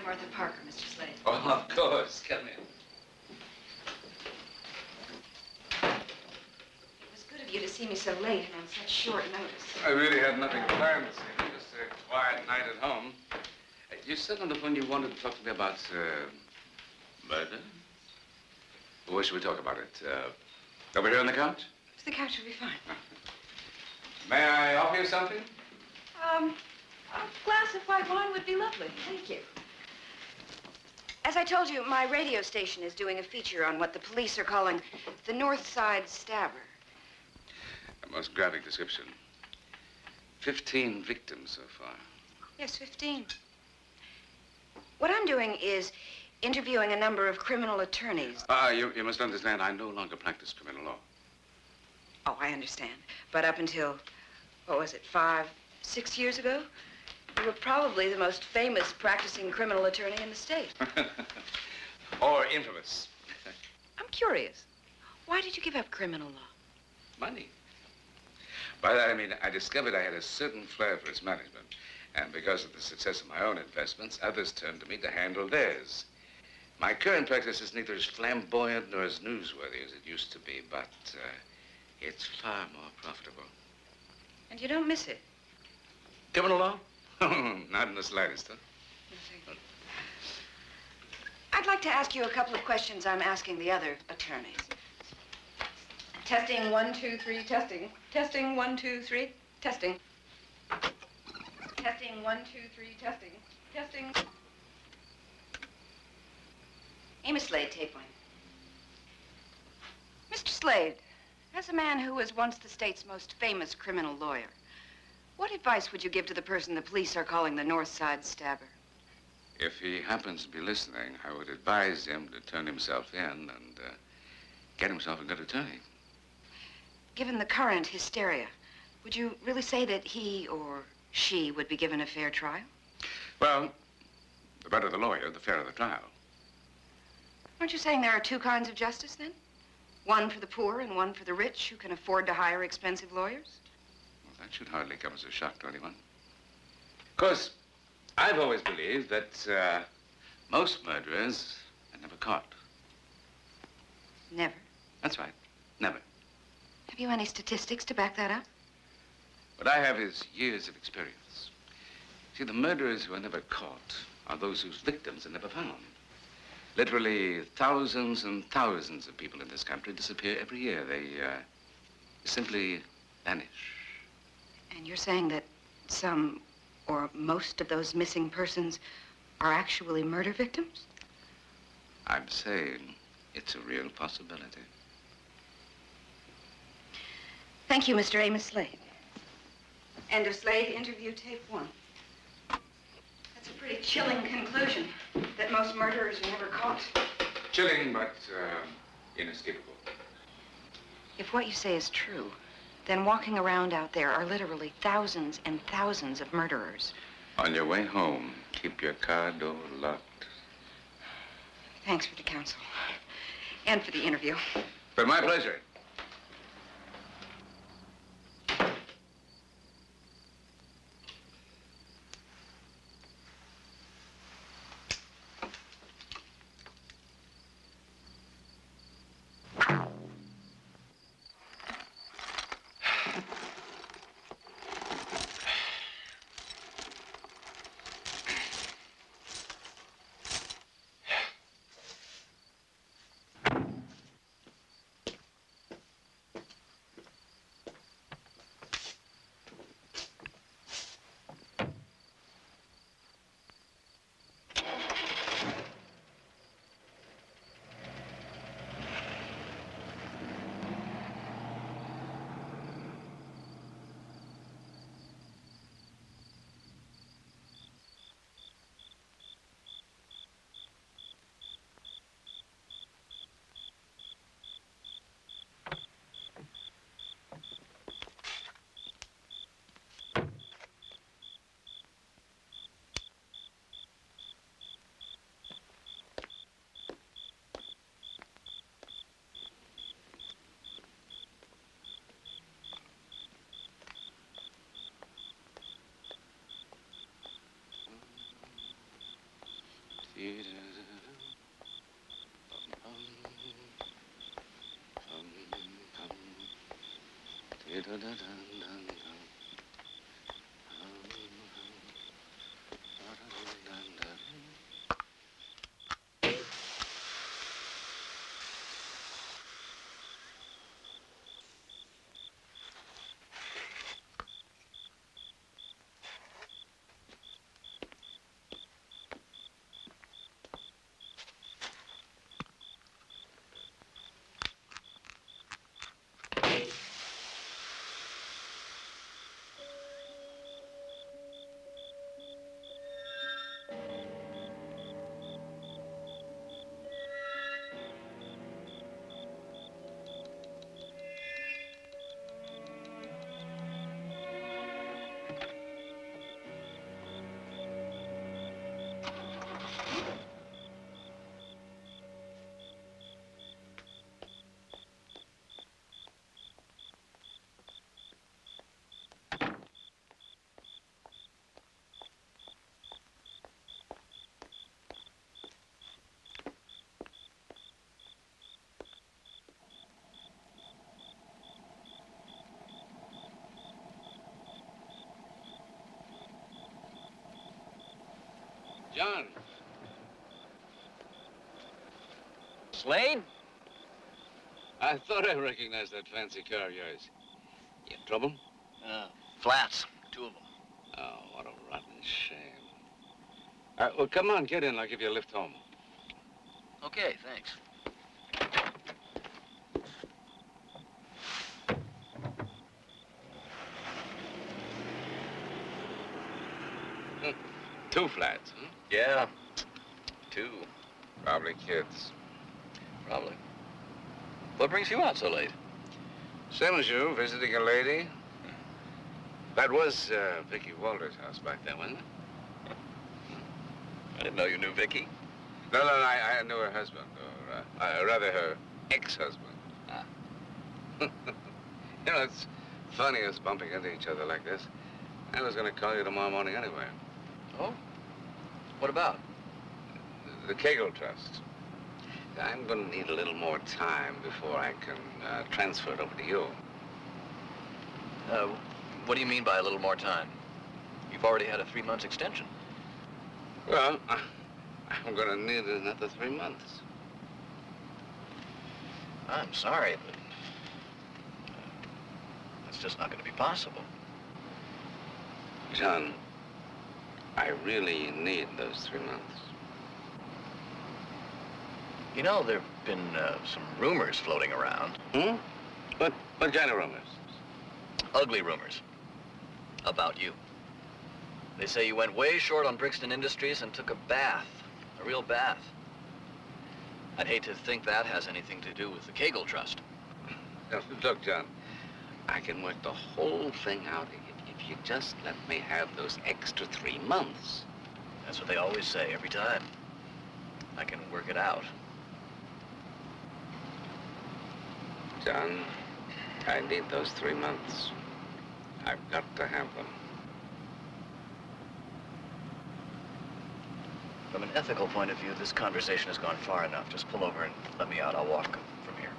I'm Martha Parker, Mr. Slade. Oh, of course. Come in. It was good of you to see me so late and on such short notice. I really had nothing planned this evening. Just a quiet night at home. You said on the phone you wanted to talk to me about murder? Where should we talk about it? Over here on the couch? The couch will be fine. May I offer you something? A glass of white wine would be lovely. Thank you. As I told you, my radio station is doing a feature on what the police are calling the North Side Stabber. A most graphic description. 15 victims so far. Yes, 15. What I'm doing is interviewing a number of criminal attorneys. You must understand, I no longer practice criminal law. Oh, I understand. But up until, what was it, 5, 6 years ago, you were probably the most famous practicing criminal attorney in the state. Or infamous. I'm curious. Why did you give up criminal law? Money. By that I mean I discovered I had a certain flair for its management. And because of the success of my own investments, others turned to me to handle theirs. My current practice is neither as flamboyant nor as newsworthy as it used to be, but it's far more profitable. And you don't miss it? Criminal law? Not in the slightest, huh? No, I'd like to ask you a couple of questions I'm asking the other attorneys. Testing, 1, 2, 3, testing. Testing, 1, 2, 3, testing. Testing, 1, 2, 3, testing. Testing. Amos Slade, tape 1. Mr. Slade, as a man who was once the state's most famous criminal lawyer, what advice would you give to the person the police are calling the North Side Stabber? If he happens to be listening, I would advise him to turn himself in and get himself a good attorney. Given the current hysteria, would you really say that he or she would be given a fair trial? Well, the better the lawyer, the fairer the trial. Aren't you saying there are two kinds of justice, then? One for the poor and one for the rich who can afford to hire expensive lawyers? Well, that should hardly come as a shock to anyone. Of course, I've always believed that most murderers are never caught. Never? That's right, never. Have you any statistics to back that up? What I have is years of experience. See, the murderers who are never caught are those whose victims are never found. Literally thousands and thousands of people in this country disappear every year. They simply vanish. And you're saying that some or most of those missing persons are actually murder victims? I'm saying it's a real possibility. Thank you, Mr. Amos Slade. End of Slade, interview tape 1. That's a pretty chilling conclusion, that most murderers are never caught. Chilling, but inescapable. If what you say is true, then walking around out there are literally thousands and thousands of murderers. On your way home, keep your car door locked. Thanks for the counsel. And for the interview. But my pleasure. John. Slade? I thought I recognized that fancy car of yours. You in trouble? Flats. 2 of them. Oh, what a rotten shame. Well, come on, get in. I'll give you a lift home. Okay, thanks. Two flats, huh? Yeah. 2. Probably kids. Probably. What brings you out so late? Same as you, visiting a lady. That was Vicky Walter's house back then, wasn't it? I didn't know you knew Vicky. No, I knew her husband, or rather her ex-husband. Ah. You know, it's funny us bumping into each other like this. I was going to call you tomorrow morning anyway. Oh? What about? The Kegel Trust. I'm going to need a little more time before I can transfer it over to you. What do you mean by a little more time? You've already had a 3-month extension. Well, I'm going to need another 3 months. I'm sorry, but that's just not going to be possible. John, I really need those 3 months. You know, there have been some rumors floating around. Hmm? What kind of rumors? Ugly rumors. About you. They say you went way short on Brixton Industries and took a bath. A real bath. I'd hate to think that has anything to do with the Kegel Trust. Look, John, I can work the whole thing out if you just let me have those extra 3 months. That's what they always say every time. I can work it out. John, I need those 3 months. I've got to have them. From an ethical point of view, this conversation has gone far enough. Just pull over and let me out. I'll walk from here.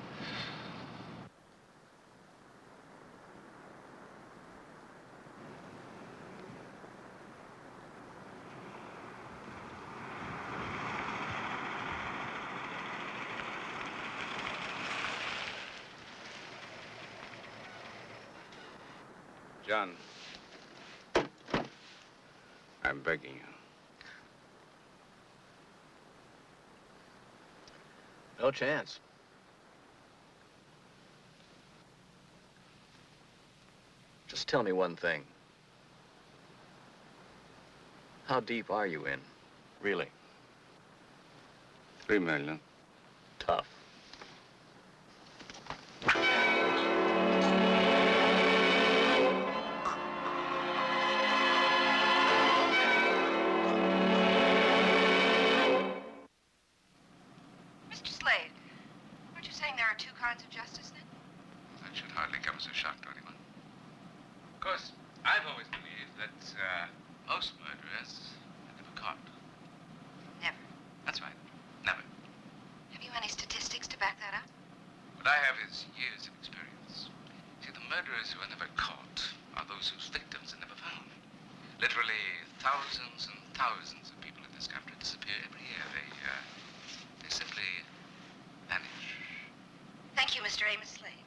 John, I'm begging you. No chance. Just tell me one thing. How deep are you in? Really? 3 million. Tough. Mr. Slade, aren't you saying there are 2 kinds of justice then? That should hardly come as a shock to anyone. Of course, I've always believed that most murderers are never caught. Never. That's right. Never. Have you any statistics to back that up? What I have is years of experience. See, the murderers who are never caught are those whose victims are never found. Literally thousands and thousands of people in this country disappear every year. They simply vanish. Thank you, Mr. Amos Slade.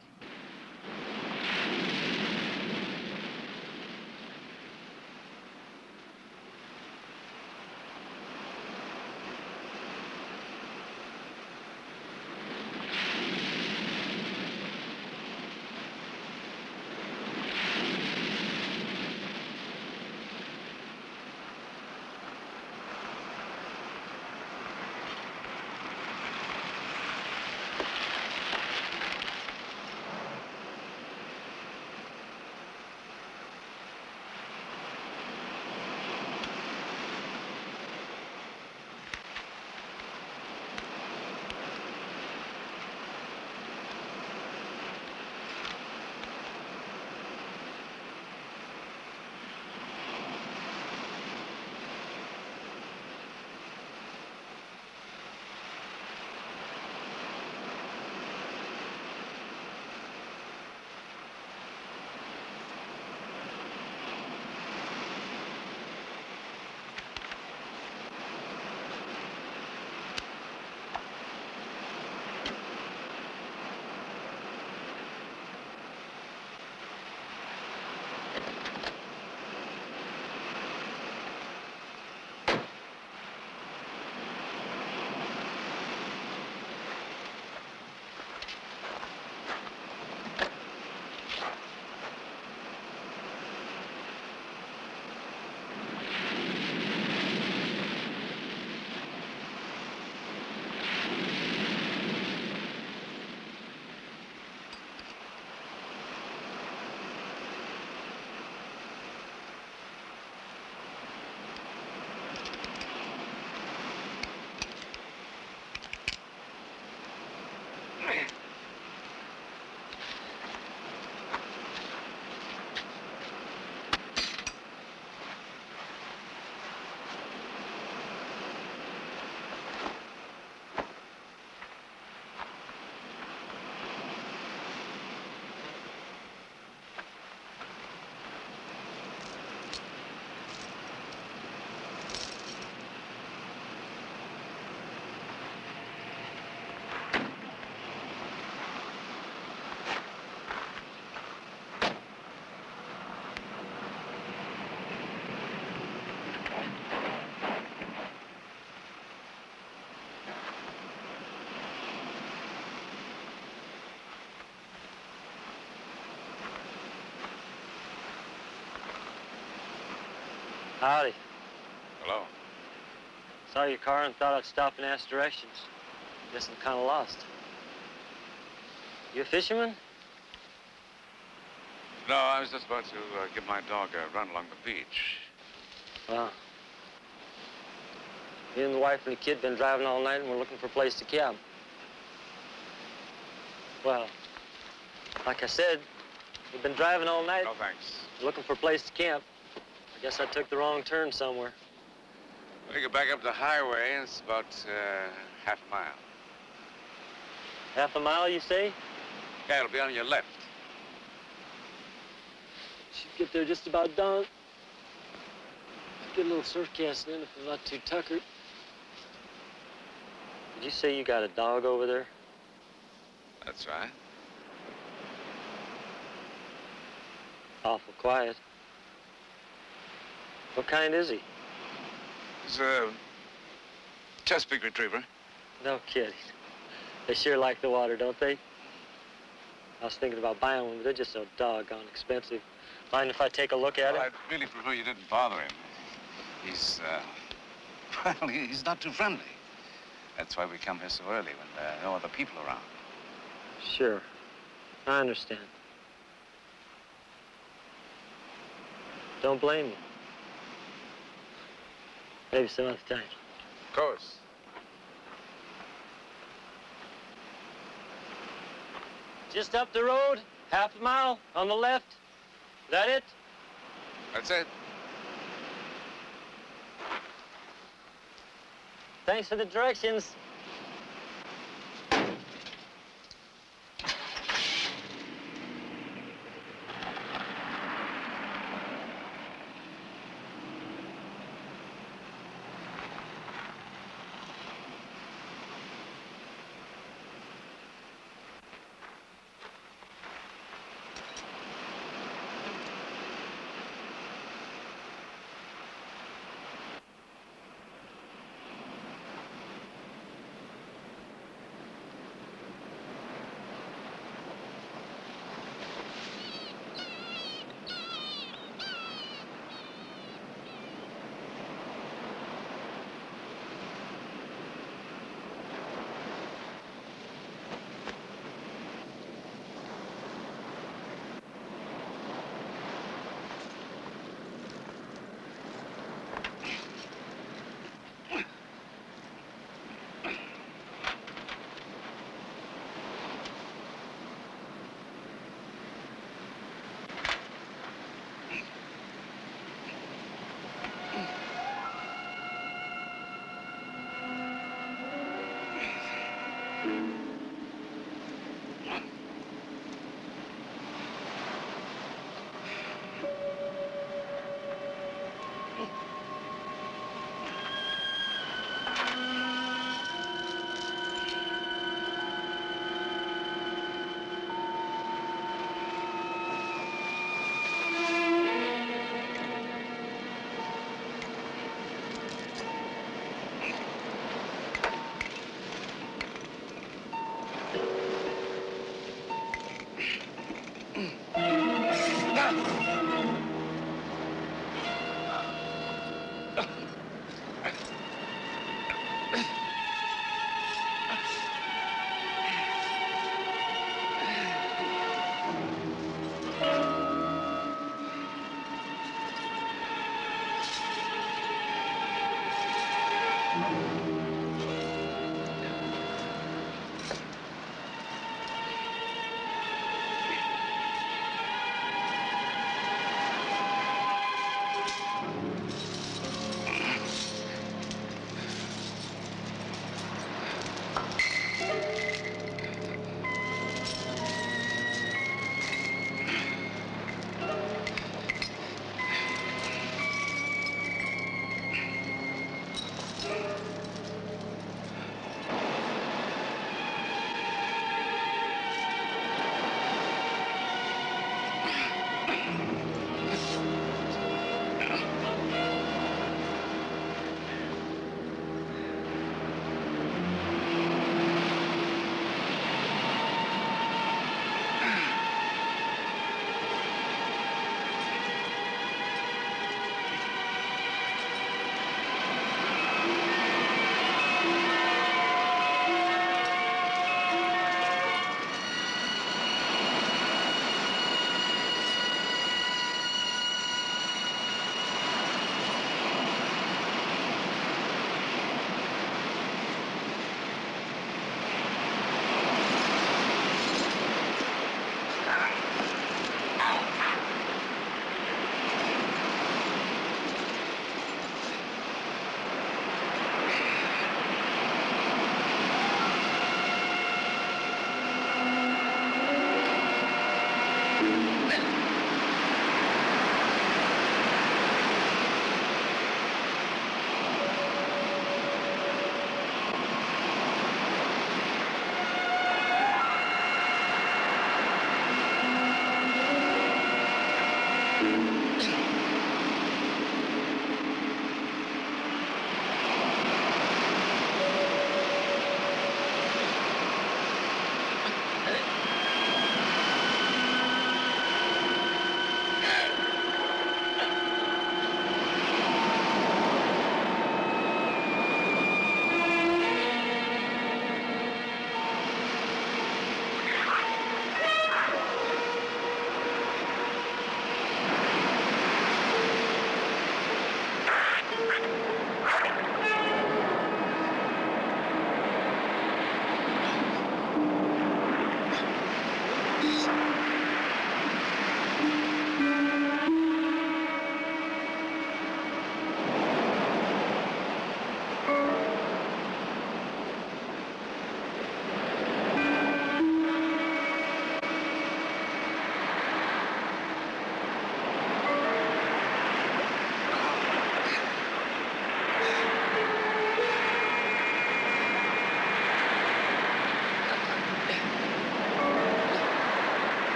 Howdy. Hello. Saw your car and thought I'd stop and ask directions. Guess I'm kind of lost. You a fisherman? No, I was just about to give my dog a run along the beach. Well, me and the wife and the kid been driving all night and we're looking for a place to camp. Well, like I said, we've been driving all night. No, thanks. Looking for a place to camp. I guess I took the wrong turn somewhere. Well, you get back up the highway, it's about half a mile. Half a mile, you say? Yeah, it'll be on your left. Should get there just about dawn. Get a little surf casting in if I'm not too tuckered. Did you say you got a dog over there? That's right. Awful quiet. What kind is he? He's a Chesapeake Retriever. No kidding. They sure like the water, don't they? I was thinking about buying one, but they're just so doggone expensive. Mind if I take a look at Well, him? I'd really prefer you didn't bother him. He's, well, he's not too friendly. That's why we come here so early when there are no other people around. Sure. I understand. Don't blame me. Maybe some other time. Of course. Just up the road, half a mile on the left. Is that it? That's it. Thanks for the directions.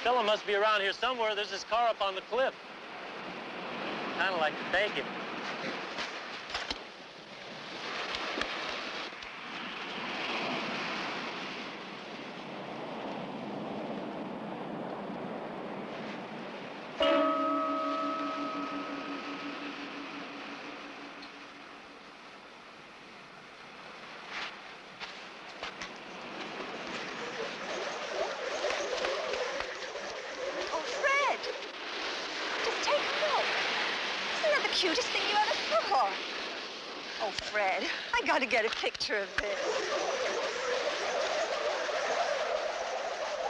Fella must be around here somewhere. There's his car up on the cliff. Kind of like to take him. Cutest thing you ever saw. Oh, Fred, I gotta get a picture of this.